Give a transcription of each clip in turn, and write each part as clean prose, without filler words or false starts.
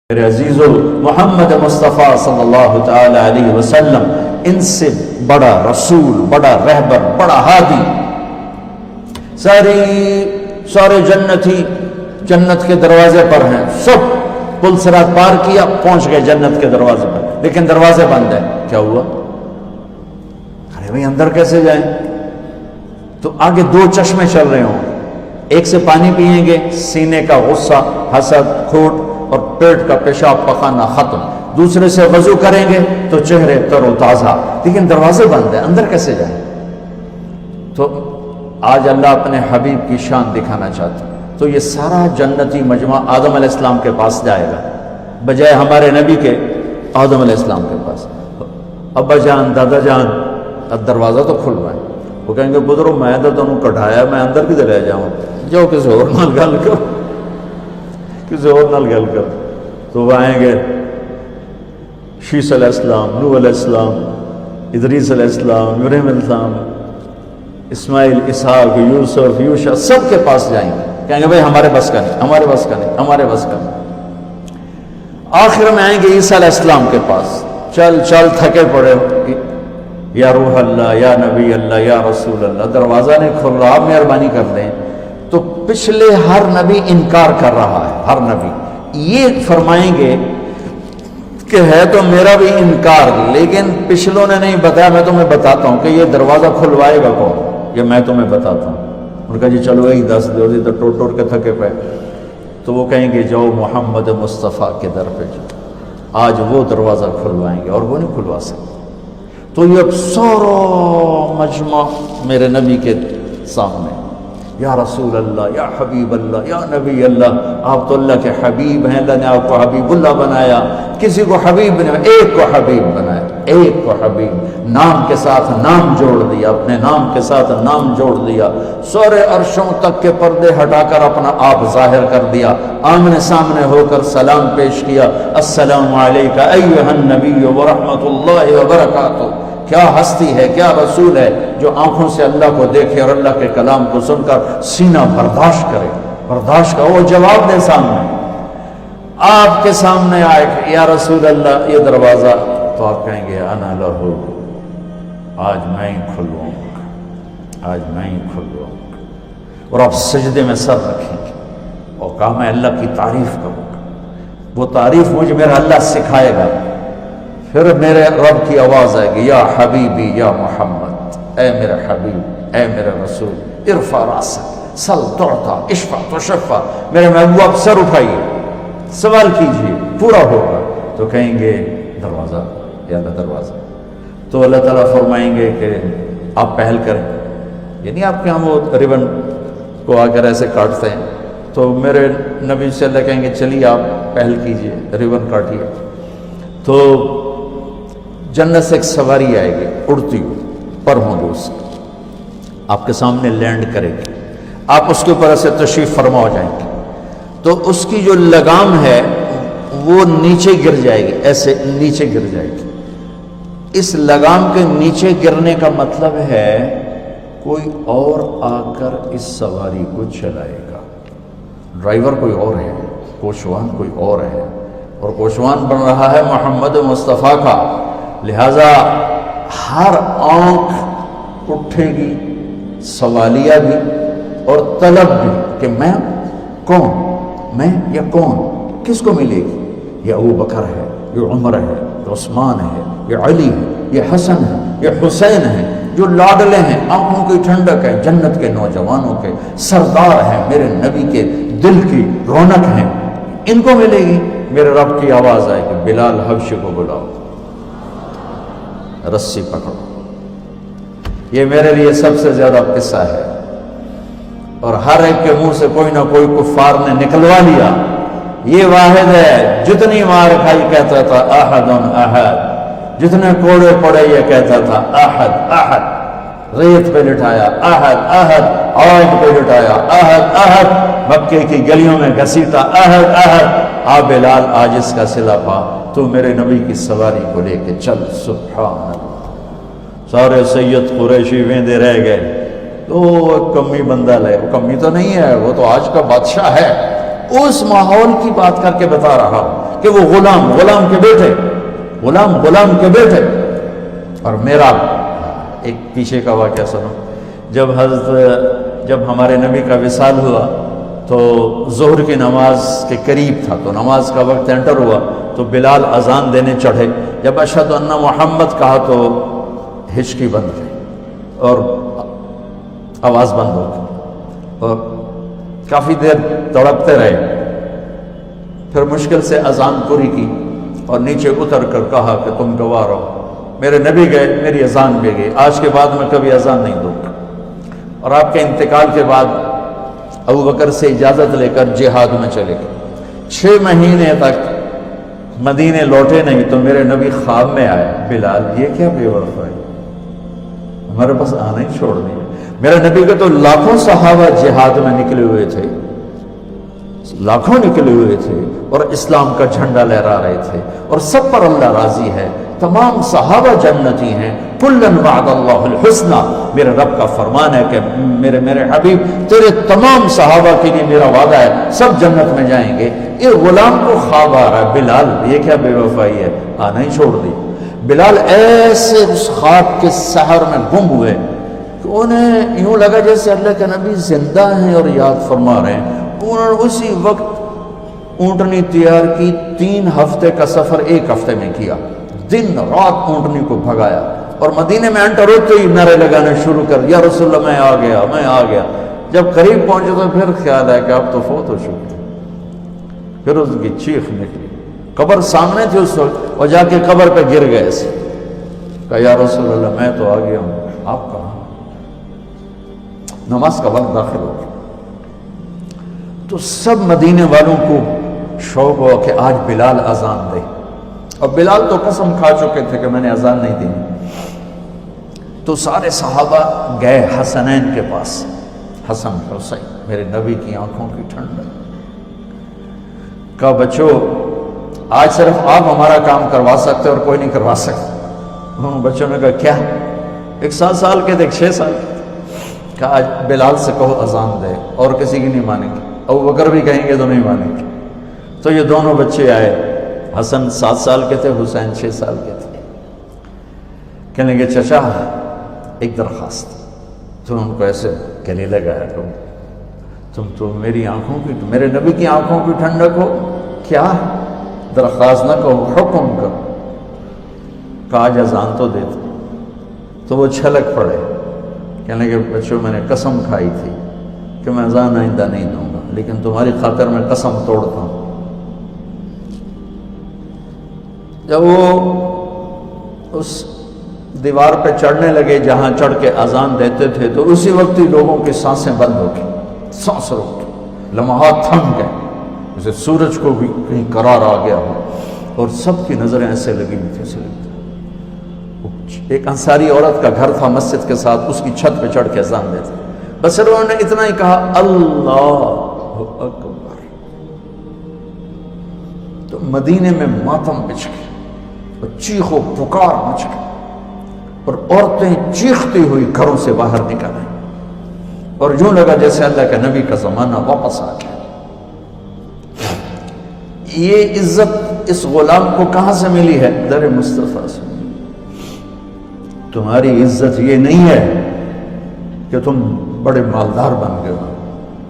میرے عزیزو، محمد مصطفیٰ صلی اللہ تعالی علیہ وسلم ان سے بڑا رسول، بڑا رہبر، بڑا ہادی، سارے جنتی جنت کے دروازے پر ہیں، سب پل صراط پار کیا، پہنچ گئے جنت کے دروازے پر، لیکن دروازے بند ہیں۔ کیا ہوا؟ ارے بھائی اندر کیسے جائیں؟ تو آگے دو چشمے چل رہے ہوں، ایک سے پانی پئیں گے، سینے کا غصہ، حسد، کھوٹ اور پیٹ کا پیشاب پخانا ختم، دوسرے سے وضو کریں گے تو چہرے تر و تازہ، لیکن دروازے بند ہیں، اندر کیسے جائیں؟ تو آج اللہ اپنے حبیب کی شان دکھانا چاہتا ہے، تو یہ سارا جنتی مجمع آدم علیہ السلام کے پاس جائے گا، بجائے ہمارے نبی کے آدم علیہ السلام کے پاس۔ ابا جان، دادا جان، اب دروازہ تو کھلوائیں۔ وہ کہیں گے بدرو میں تو تمہیں کٹھایا، میں اندر کدھر لے جاؤں؟ جاؤ کسی اور نال گل کرو، کسی اور نال گل کرو۔ تو وہ آئیں گے، شیس علیہ السلام، نوح علیہ السلام، ادریس علیہ السلام، ابراہیم علیہ السلام، اسماعیل، اسحاق، یوسف، یوشع، سب کے پاس جائیں گے، کہیں گے بھائی ہمارے بس کا نہیں، ہمارے بس کا نہیں، ہمارے بس کا نہیں۔ آخر میں آئیں گے عیسیٰ علیہ السلام کے پاس، چل چل تھکے پڑے ہو، یا روح اللہ، یا نبی اللہ، یا رسول اللہ، دروازہ نہیں کھل رہا، آپ مہربانی کر دیں۔ تو پچھلے ہر نبی انکار کر رہا ہے، ہر نبی یہ فرمائیں گے کہ ہے تو میرا بھی انکار، لیکن پچھلوں نے نہیں بتایا، میں تمہیں بتاتا ہوں کہ یہ دروازہ کھلوائے گا کون، یہ میں تمہیں بتاتا ہوں۔ ان کا جی چلو یہی دس دو، تو ٹوٹ ٹوٹ کے تھکے پے۔ تو وہ کہیں گے جاؤ محمد مصطفیٰ کے در پہ جاؤ، آج وہ دروازہ کھلوائیں گے، اور وہ نہیں کھلوا سکتے۔ تو یہ سارا مجمع میرے نبی کے سامنے، یا رسول اللہ، یا حبیب اللہ، یا نبی اللہ، آپ تو اللہ کے حبیب ہیں، اللہ نے آپ کو حبیب اللہ بنایا، کسی کو حبیب نہیں، ایک کو حبیب بنایا، ایک کو حبیب، نام کے ساتھ نام جوڑ دیا، اپنے نام کے ساتھ نام جوڑ دیا، سارے عرشوں تک کے پردے ہٹا کر اپنا آپ ظاہر کر دیا، آمنے سامنے ہو کر سلام پیش کیا، السلام علیکہ ایھا النبی ورحمۃ اللہ وبرکاتہ۔ کیا ہستی ہے، کیا رسول ہے جو آنکھوں سے اللہ کو دیکھے اور اللہ کے کلام کو سن کر سینہ برداشت کرے، برداشت کا وہ جواب دے سامنے، آپ کے سامنے آئے کہ یا رسول اللہ یہ دروازہ، تو آپ کہیں گے انا لہو، آج میں ہی کھلواؤں گا، آج میں ہی کھلواؤں گا، اور آپ سجدے میں سر رکھیں گے اور کہا میں اللہ کی تعریف کروں گا، وہ تعریف مجھے میرا اللہ سکھائے گا، پھر میرے رب کی آواز آئے گی یا حبیبی یا محمد، اے میرے حبیب، اے میرے رسول، ارفع راسک سل تعطا اشفع تشفع، میرے محبوب آپ سر اٹھائیے، سوال کیجئے پورا ہوگا۔ تو کہیں گے دروازہ، یا اللہ دروازہ، تو اللہ تعالیٰ فرمائیں گے کہ آپ پہل کریں، یعنی آپ کے ہم وہ ریبن کو آ کر ایسے کاٹتے ہیں، تو میرے نبی سے اللہ کہیں گے چلیے آپ پہل کیجئے، ریبن کاٹیے۔ تو جنت سے ایک سواری آئے گی اڑتی ہوئی پرہوں سے، آپ کے سامنے لینڈ کرے گی، آپ اس کے اوپر ایسے تشریف فرما ہو جائیں گے، تو اس کی جو لگام ہے وہ نیچے گر جائے گی، ایسے نیچے گر جائے گی۔ اس لگام کے نیچے گرنے کا مطلب ہے کوئی اور آ کر اس سواری کو چلائے گا، ڈرائیور کوئی اور ہے، کوچوان کوئی اور ہے، اور کوچوان بن رہا ہے محمد مصطفیٰ کا، لہذا ہر آنکھ اٹھے گی، سوالیہ بھی اور طلب بھی کہ میں کون، میں یا کون، کس کو ملے گی؟ یہ ابو بکر ہے، یہ عمر ہے، یہ عثمان ہے، یہ علی ہے، یہ حسن ہے، یہ حسین ہے، جو لاڈلے ہیں، آنکھوں کی ٹھنڈک ہے، جنت کے نوجوانوں کے سردار ہیں، میرے نبی کے دل کی رونق ہیں، ان کو ملے گی۔ میرے رب کی آواز آئے کہ بلال حبشی کو بلاؤ، رسی پکڑو۔ یہ میرے لیے سب سے زیادہ قصہ ہے، اور ہر ایک کے منہ سے کوئی نہ کوئی کفار نے نکلوا لیا، یہ واحد ہے، جتنی مار کھائی کہتا تھا احد احد، جتنے کوڑے پڑے یہ کہتا تھا احد احد، ریت پہ لٹایا احد احد، آگ پہ لٹایا احد احد، مکے کی گلیوں میں گھسیٹا احد احد۔ آ بلال آج اس کا صلہ پا، تو میرے نبی کی سواری کو لے کے چل، سبحان اللہ۔ سارے سید قریشی ویندے رہ گئے، تو کمی بندہ لے، وہ کمی تو نہیں ہے، وہ تو آج کا بادشاہ ہے، اس ماحول کی بات کر کے بتا رہا ہوں کہ وہ غلام کے بیٹے. اور میرا ایک پیچھے کا واقعہ سنو. جب ہمارے نبی کا وصال ہوا تو ظہر کی نماز کے قریب تھا، تو نماز کا وقت انٹر ہوا تو بلال اذان دینے چڑھے. جب اشہد ان محمد کہا تو ہچکی بند گئی اور آواز بند ہو گئی اور کافی دیر تڑپتے رہے. پھر مشکل سے اذان پوری کی اور نیچے اتر کر کہا کہ تم گواہ رہو. میرے نبی گئے، میری اذان بھی گئی، آج کے بعد میں کبھی اذان نہیں دوں گا. اور آپ کے انتقال کے بعد ابو بکر سے اجازت لے کر جہاد میں چلے گئے. 6 مہینے تک مدینے لوٹے نہیں تو میرے نبی خواب میں آئے. بلال یہ کیا بے وفا ہے، ہمارے پاس آنا ہی چھوڑ دیا. میرے نبی کے تو لاکھوں صحابہ جہاد میں نکلے ہوئے تھے، لاکھوں نکلے ہوئے تھے اور اسلام کا جھنڈا لہرا رہے تھے اور سب پر اللہ راضی ہے. تمام صحابہ جنتی ہیں. کلن وعد اللہ الحسنى، میرے رب کا فرمان ہے کہ میرے حبیب تیرے تمام صحابہ کے لیے میرا وعدہ ہے، سب جنت میں جائیں گے. یہ غلام کو خواب آ رہا ہے، بلال یہ کیا بے وفائی ہے، آنا ہی چھوڑ دی. بلال ایسے اس خواب کے سحر میں گم ہوئے کہ انہیں یوں لگا جیسے اللہ کے نبی زندہ ہیں اور یاد فرما رہے ہیں. انہوں نے اسی وقت اونٹنی تیار کی، 3 ہفتے کا سفر 1 ہفتے میں کیا. دن رات اونٹنی کو بھگایا اور مدینے میں انٹر ہوتے ہی نعرے لگانے شروع کر، یا رسول اللہ میں آ گیا. جب قریب پہنچے تو پھر خیال ہے کہ اب تو فوت ہو چکے. پھر اس کی چیخ نکلی، قبر سامنے تھی اس وقت، اور جا کے قبر پہ گر گئے. کہا یا رسول اللہ میں تو آ گیا ہوں، آپ کہاں؟ نماز کا وقت داخل ہو گیا تو سب مدینے والوں کو شوق ہوا کہ آج بلال اذان دے. اور بلال تو قسم کھا چکے تھے کہ میں نے اذان نہیں دی. تو سارے صحابہ گئے حسنین کے پاس. حسن حسین میرے نبی کی آنکھوں کی ٹھنڈک. کہا بچوں آج صرف آپ ہمارا کام کروا سکتے اور کوئی نہیں کروا سکتا. بچوں نے کہا کیا؟ ایک 7 سال کے تھے، ایک 6 سال کے تھے. کہا آج بلال سے کہو اذان دے، اور کسی کی نہیں مانیں گے. ابو بکر بھی کہیں گے تو نہیں مانیں گے. تو یہ دونوں بچے آئے. حسن 7 سال کے تھے، حسین 6 سال کے تھے. کہنے لگے چچا ایک درخواست. تو ان کو ایسے گلے لگایا، تم تو میری آنکھوں کی، میرے نبی کی آنکھوں کی ٹھنڈک ہو. کیا درخواست نہ کہو، حکم کرو. کہا آج اذان تو دے دو. تو وہ چھلک پڑے. کہنے لگے بچوں میں نے قسم کھائی تھی کہ میں اذان آئندہ نہیں دوں گا، لیکن تمہاری خاطر میں قسم توڑتا ہوں. جب وہ اس دیوار پہ چڑھنے لگے جہاں چڑھ کے اذان دیتے تھے تو اسی وقت ہی لوگوں کی سانسیں بند ہو گئی، سانس روک گئی، لمحات تھم گئے جیسے سورج کو بھی کہیں قرار آ گیا ہو. اور سب کی نظریں ایسے لگی ہوئی تھی. ایک انصاری عورت کا گھر تھا مسجد کے ساتھ، اس کی چھت پہ چڑھ کے اذان دیتے. بس انہوں نے اتنا ہی کہا اللہ اکبر. تو مدینے میں ماتم بچ گئے اور چیخ و پکار مچ گئی اور عورتیں چیختی ہوئی گھروں سے باہر نکل آئیں اور یوں لگا جیسے اللہ کے نبی کا زمانہ واپس آ گیا. یہ عزت اس غلام کو کہاں سے ملی ہے؟ در مصطفیٰ سے. تمہاری عزت یہ نہیں ہے کہ تم بڑے مالدار بن گئے ہو،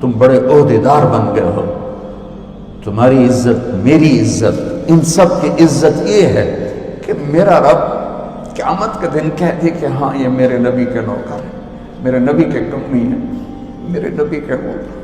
تم بڑے عہدیدار بن گئے ہو. تمہاری عزت، میری عزت، ان سب کی عزت یہ ہے کہ میرا رب قیامت کے دن کہہ دے کہ ہاں یہ میرے نبی کے نوکر ہیں، میرے نبی کے کمی ہیں، میرے نبی کے غلام.